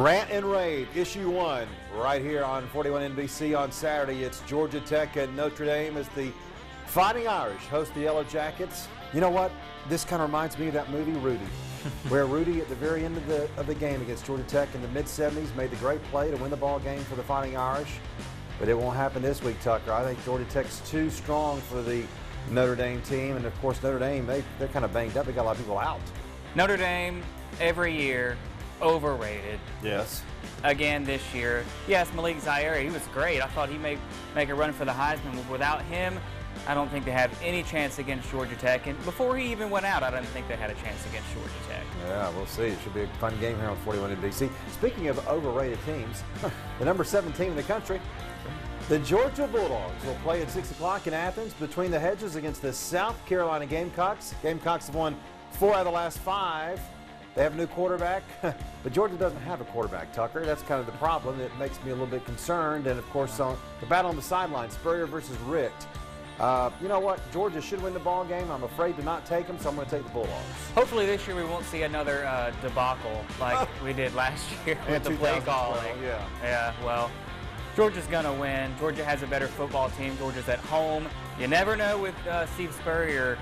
Rant and Rave, issue 1, right here on 41 NBC on Saturday. It's Georgia Tech and Notre Dame as the Fighting Irish host the Yellow Jackets. You know what? This kind of reminds me of that movie, Rudy, where Rudy at the very end of the game against Georgia Tech in the mid-70s made the great play to win the ball game for the Fighting Irish. But it won't happen this week, Tucker. I think Georgia Tech's too strong for the Notre Dame team. And, of course, Notre Dame, they're kind of banged up. They got a lot of people out. Notre Dame, every year, overrated. Yes. Again this year. Yes, Malik Zaire, he was great. I thought he may make a run for the Heisman. Without him, I don't think they have any chance against Georgia Tech. And before he even went out, I didn't think they had a chance against Georgia Tech. Yeah, we'll see. It should be a fun game here on 41 NBC. Speaking of overrated teams, the number 7 team in the country, the Georgia Bulldogs will play at 6 o'clock in Athens between the hedges against the South Carolina Gamecocks. Gamecocks have won 4 out of the last 5. They have a new quarterback, but Georgia doesn't have a quarterback, Tucker. That's kind of the problem. It makes me a little bit concerned. And, of course, the battle on the sideline, Spurrier versus Richt. You know what? Georgia should win the ball game. I'm afraid to not take them, so I'm going to take the Bulldogs. Hopefully this year we won't see another debacle like we did last year with the play calling. Yeah, well, Georgia's going to win. Georgia has a better football team. Georgia's at home. You never know with Steve Spurrier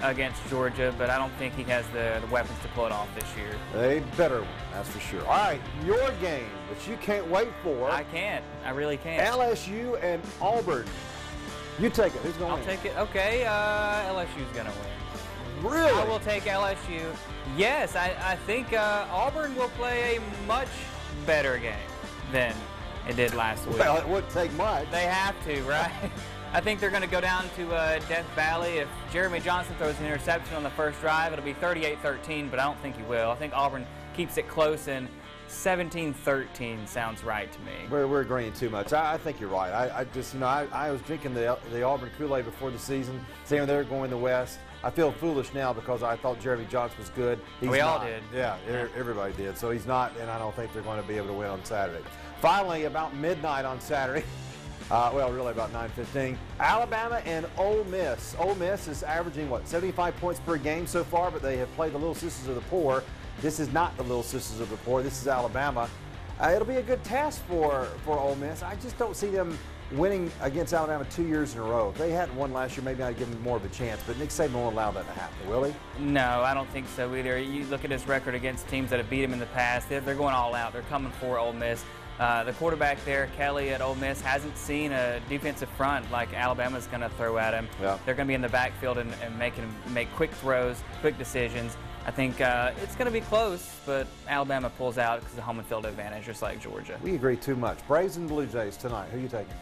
against Georgia, but I don't think he has the weapons to pull it off this year. They better win, that's for sure. All right, your game that you can't wait for. I can't. I really can't. LSU and Auburn. You take it. Who's going to win? I'll take it. Okay, LSU's going to win. Really? I will take LSU. Yes, I think Auburn will play a much better game than it did last week. Well, it wouldn't take much. They have to, right? I think they're going to go down to Death Valley. If Jeremy Johnson throws an interception on the first drive, it'll be 38-13, but I don't think he will. I think Auburn keeps it close, and 17-13 sounds right to me. We're agreeing too much. I think you're right. I just, you know, I was drinking the Auburn Kool-Aid before the season, saying they're going the West. I feel foolish now because I thought Jeremy Johnson was good. We all did. Yeah, everybody did. So he's not, and I don't think they're going to be able to win on Saturday. Finally, about midnight on Saturday, well, really about 9:15, Alabama and Ole Miss. Ole Miss is averaging, what, 75 points per game so far, but they have played the Little Sisters of the Poor. This is not the Little Sisters of the Poor. This is Alabama. It'll be a good task for Ole Miss. I just don't see them winning against Alabama 2 years in a row. If they hadn't won last year, maybe I'd give them more of a chance, but Nick Saban won't allow that to happen, will he? No, I don't think so either. You look at his record against teams that have beat him in the past. They're going all out. They're coming for Ole Miss. The quarterback there, Kelly at Ole Miss, hasn't seen a defensive front like Alabama's going to throw at him. Yeah. They're going to be in the backfield and make quick throws, quick decisions. I think it's going to be close, but Alabama pulls out because of the home and field advantage, just like Georgia. We agree too much. Braves and Blue Jays tonight. Who are you taking?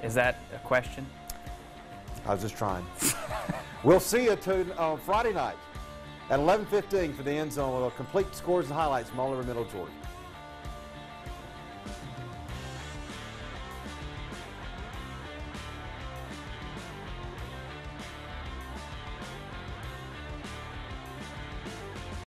Is that a question? I was just trying. We'll see you on Friday night at 11:15 for the End Zone with complete scores and highlights from all over Middle Georgia.